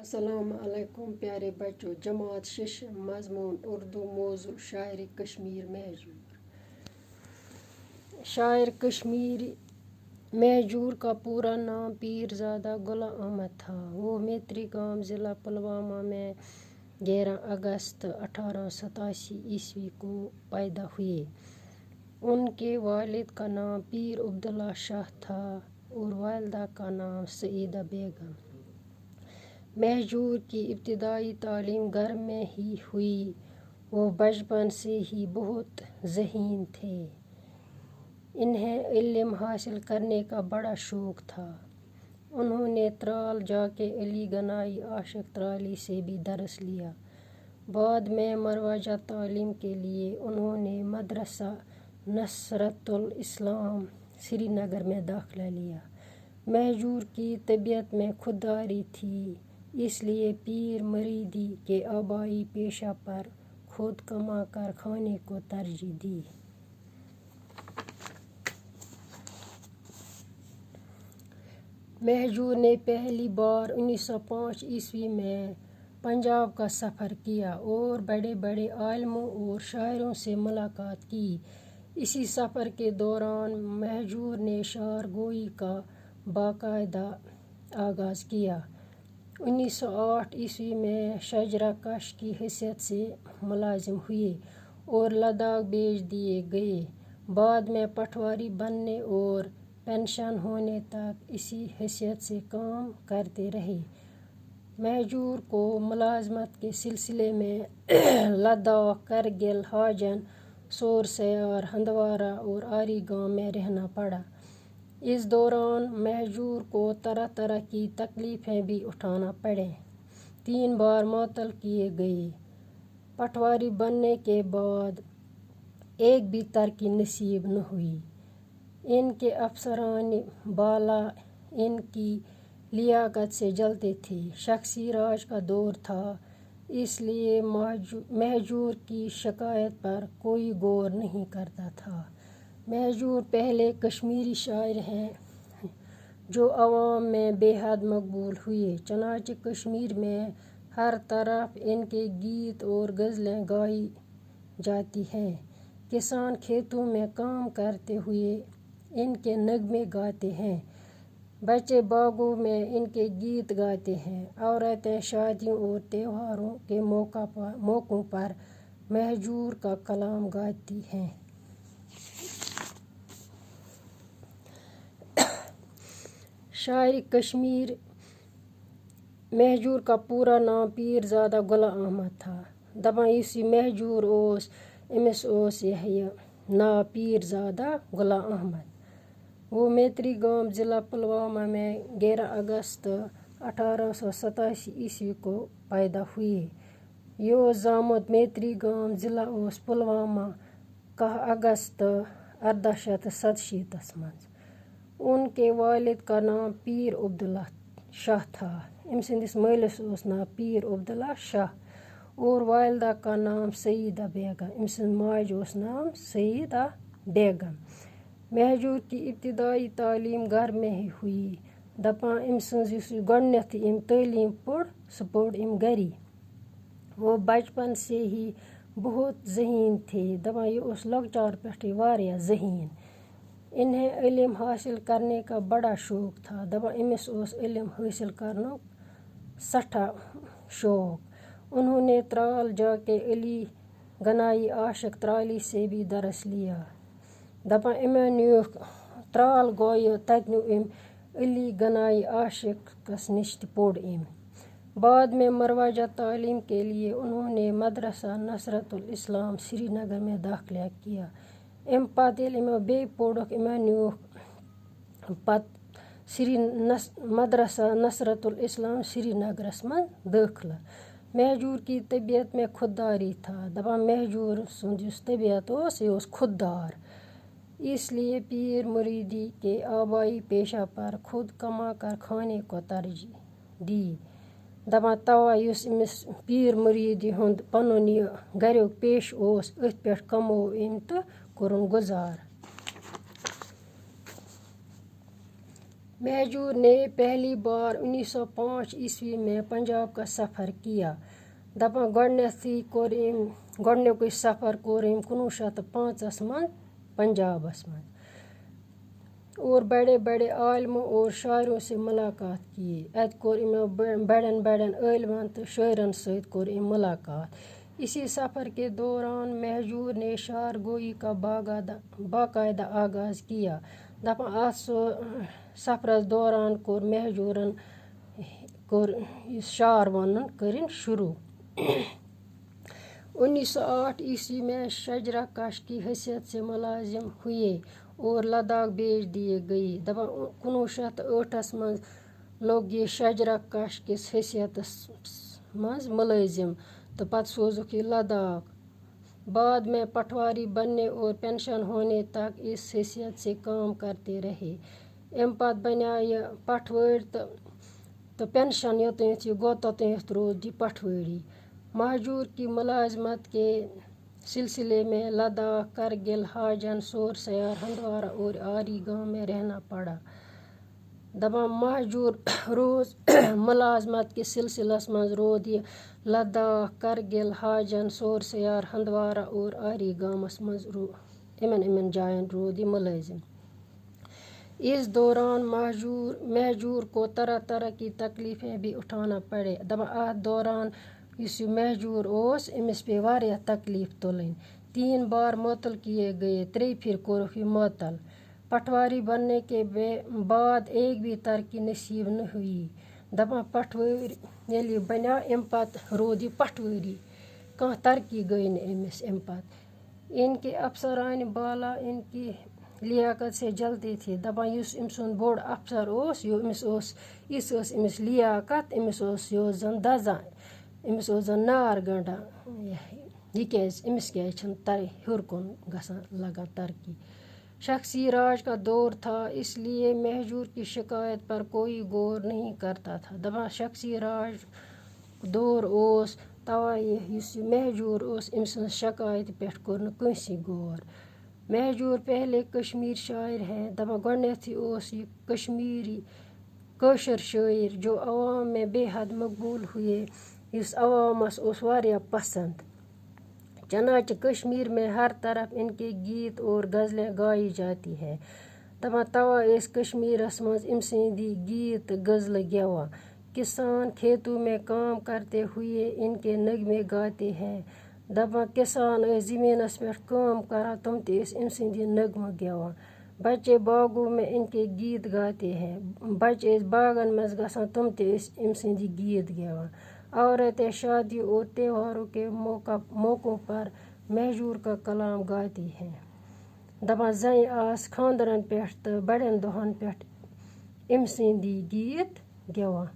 السلام علیکم پیارے بچوں، جماعت شش مضمون اردو موضوع شاعر کشمیر مہجور۔ شاعر کشمیر مہجور کا پورا نام پیرزادہ غلام احمد تھا۔ وہ میتری گام ضلع پلوامہ میں 11 اگست 1887 کو پیدا ہوئے۔ ان کے والد کا نام پیر عبداللہ شاہ تھا اور والدہ کا نام سعیدہ بیگم۔ مہجور کی ابتدائی تعلیم گھر میں ہی ہوئی۔ وہ بچپن سے ہی بہت ذہین تھے۔ انہیں علم حاصل کرنے کا بڑا شوق تھا۔ انہوں نے ترال جا کے علی گنائی عاشق ترالی سے بھی درس لیا۔ بعد میں مروجہ تعلیم کے لیے انہوں نے مدرسہ نصرت الاسلام سری نگر میں داخلہ لیا۔ مہجور کی طبیعت میں خودداری تھی، اس لیے پیر مریدی کے آبائی پیشہ پر خود کما کر کھانے کو ترجیح دی۔ مہجور نے پہلی بار 1905 میں پنجاب کا سفر کیا اور بڑے بڑے عالموں اور شاعروں سے ملاقات کی۔ اسی سفر کے دوران مہجور نے شعر گوئی کا باقاعدہ آغاز کیا۔ 1908 میں شجرہ کش کی حیثیت سے ملازم ہوئے اور لداخ بھیج دیے گئے۔ بعد میں پٹواری بننے اور پنشن ہونے تک اسی حیثیت سے کام کرتے رہے۔ مہجور کو ملازمت کے سلسلے میں لداخ، کرگل، حاجن، سورسیار، ہندوارہ اور آری گام میں رہنا پڑا۔ اس دوران مہجور کو طرح طرح کی تکلیفیں بھی اٹھانا پڑیں۔ 3 بار معطل کیے گئے۔ پٹواری بننے کے بعد ایک بھی ترقی نصیب نہ ہوئی۔ ان کے افسران بالا ان کی لیاقت سے جلتے تھے۔ شخصی راج کا دور تھا، اس لیے مہجور کی شکایت پر کوئی غور نہیں کرتا تھا۔ مہجور پہلے کشمیری شاعر ہیں جو عوام میں بے حد مقبول ہوئے، چنانچہ کشمیر میں ہر طرف ان کے گیت اور غزلیں گائی جاتی ہیں۔ کسان کھیتوں میں کام کرتے ہوئے ان کے نغمے گاتے ہیں، بچے باغوں میں ان کے گیت گاتے ہیں، عورتیں شادیوں اور تہواروں کے موقعوں پر مہجور کا کلام گاتی ہیں۔ شاعر کشمیر مہجور کا پورا نام پیرزادہ غلام احمد تھا۔ دپان یُس یہِ مہجور اوس، أمِس اوس یہِ ناو پیرزادہ غلام احمد۔ وہ میتری گام ضلع پلوامہ میں 11 اگست 1887 کو پیدا ہوئے۔ یہ اوس زامُت میتری گام ضلع اوس پلوامہ 11 اگست 1867 منٛز۔ ان کے والد کا نام پیر عبداللہ شاہ تھا۔ أمۍ سٕنٛدِس مٲلِس اوس ناو پیر عبداللہ شاہ اور والدہ کا نام سعیدہ بیگم۔ أمۍ سٕنٛز ماجہِ اوس ناو سعیدہ بیگم۔ مہجور کی ابتدائی تعلیم گھر میں ہی ہوئی۔ دپان أمۍ سٕنٛز یُس گۄڈنٮ۪تھٕے أمۍ تعلیٖم پوٚر سُہ پوٚر أمۍ گھری۔ وہ بچپن سے ہی بہت ذہین تھے۔ دپان یہِ اوس لۄکچار پٮ۪ٹھٕے واریاہ ذہین۔ انہیں علم حاصل کرنے کا بڑا شوق تھا۔ دپان أمِس اوس علم حاصل کرنُک سٹھاہ شوق۔ انہوں نے ترال جا کے علی گنائی عاشق ترالی سے بھی درس لیا۔ دپان أمۍ نیوٗکھ ترال گوٚو تتہِ نیوٗ أمۍ علی گنائی عاشقس نش تہِ پوٚر أمۍ۔ بعد میں مروجہ تعلیم کے لیے انہوں نے مدرسہ نصرت الاسلام سری نگر میں داخلہ کیا۔ امہِ پتہٕ ییٚلہِ یِمو بیٚیہِ پوٚرُکھ، یِمو نیوٗکھ پتہٕ مدرسہ نصرت الاسلام سری نگرس منٛز دٲخلہٕ۔ مہجور کی طبیعت میں خودداری تھا۔ دپان مہجور سُنٛد یُس طبیعت اوس، یہِ اوس خوددار، اس لیے پیر مریدی کے آبائی پیشہ پر خود کما کر کھانے کو ترجیح دی۔ دپان توا یُس أمِس پیر مریدی ہُنٛد پنُن یہِ گریُک پیشہٕ اوس، أتھۍ پٮ۪ٹھ کموو أمۍ تہٕ کوٚرُن گُزار۔ مہجور نے پہلی بار 1905 عیسوی میں پنجاب کا سفر کیا. دپان گۄڈنیُکُے سفر کوٚر أمۍ 1905 منٛز پنجابس منٛز اور بڑے بڑے عالموں اور شاعروں سے ملاقات کی. اتہِ کوٚر أمو بڑٮ۪ن عٲلمن تہٕ شٲعرن سۭتۍ کوٚر أمۍ ملاقات. اسی سفر کے دوران مہجور نے شعر گوئی کا باقاعدہ آغاز کیا. دپان اتھ سفرس دوران کوٚر مہجورن شعر ونُن کٔرِن شروع. 1908 عیسوی میں شجرہ کش کی حیثیت سے ملازم ہوئے اور لداخ بھیج دیے گئی. دپان 1908 منٛز لوٚگ یہ شجرہ کش کِس حیثیتس منٛز ملٲزم تہٕ پتہٕ سوزُکھ یہ لداخ. بعد میں پٹواری بننے اور پینشن ہونے تک اس حیثیت سے کام کرتے رہے. امہِ پتہٕ بنیٛاو یہ پٹوٲرۍ تہٕ پینشن یوٚتانۍ یہ گوٚو توٚتانۍ روٗد یہ پٹوٲری. مہجور کی ملازمت کے سلسلے میں لداخ، کرگل، حاجن، سور سیار، ہندوارہ اور آری گاؤں میں رہنا پڑا. دپان مہجور روز ملازمت کے سلسلس منٛز روٗد یہ لداخ، کرگل، حاجن، سور سیار، ہندوارہ اور آری گامس منٛز یمن جاین روٗد یہ ملٲزم. اس دوران مہجور کو طرح طرح کی تکلیفیں بھی اٹھانا پڑے. دپان اتھ دوران یُس یہ مہجور اوس أمِس پیٚیہِ واریاہ تکلیف تُلٕنۍ. 3 بار معطل کیے گئے. 3 پھر کوٚرُکھ یہ معطل. پٹواری بننے کے بعد ایک بھی ترقی نصیب نہ ہوئی. دپان پٹوٲرۍ ییٚلہِ یہِ بنیٛاو امہِ پتہٕ روٗد یہِ پٹوٲری. کانٛہہ ترقی گٔے نہٕ أمِس امہِ پتہٕ. ان کے افسرانہِ بالا ان کی لیاقت سے جلتے تھے. دپان یُس أمۍ سُنٛد بوٚڑ افسر اوس یِژھ ٲس أمِس لیاقت. أمِس اوس یہِ زن دزان. أمِس اوس زن نار گنٛڈان. أمِس کیٛازِ چھِنہٕ ہیوٚر کُن گژھان لگان ترقی. شخصی راج کا دور تھا اس لیے مہجور کی شکایت پر کوئی غور نہیں کرتا تھا. دپان شخصی راج دور اوس توے یُس یہِ مہجور اوس أمۍ سٕنٛز شکایتہِ پٮ۪ٹھ کوٚر نہٕ کٲنٛسے غور. مہجور پہلے کشمیر شاعر ہیں. دپان گۄڈنٮ۪تھٕے اوس یہِ کٲشُر شٲعر جو عوام میں بے حد مقبول ہوئے یُس عوامس اوس واریاہ پسند. چنانچہ کشمیر میں ہر طرف ان کے گیت اور غزلیں گائی جاتی ہے. دپان توے ٲسۍ کشمیرس منٛز أمۍ سٕنٛدی گیت تہٕ غزلہٕ گٮ۪وان. کسان کھیتوں میں کام کرتے ہوئے ان کے نغمے گاتے ہیں. دپان کسان ٲسۍ زمینس پٮ۪ٹھ کٲم کران تِم تہِ ٲسۍ أمۍ سٕنٛدی نغمہٕ گٮ۪وان. بچے باغوں میں ان کے گیت گاتے ہیں. بچہٕ ٲسۍ باغن منٛز گژھان تِم تہِ ٲسۍ أمۍ سٕنٛدی گیت گٮ۪وان. عورتیں شادیوں اور تہواروں کے موقعوں پر مہجور کا کلام گاتی ہیں. دپان زنہِ آسہٕ خاندرن پٮ۪ٹھ تہٕ بڑٮ۪ن دۄہن پٮ۪ٹھ أمۍ سٕنٛدی گیت گٮ۪وان.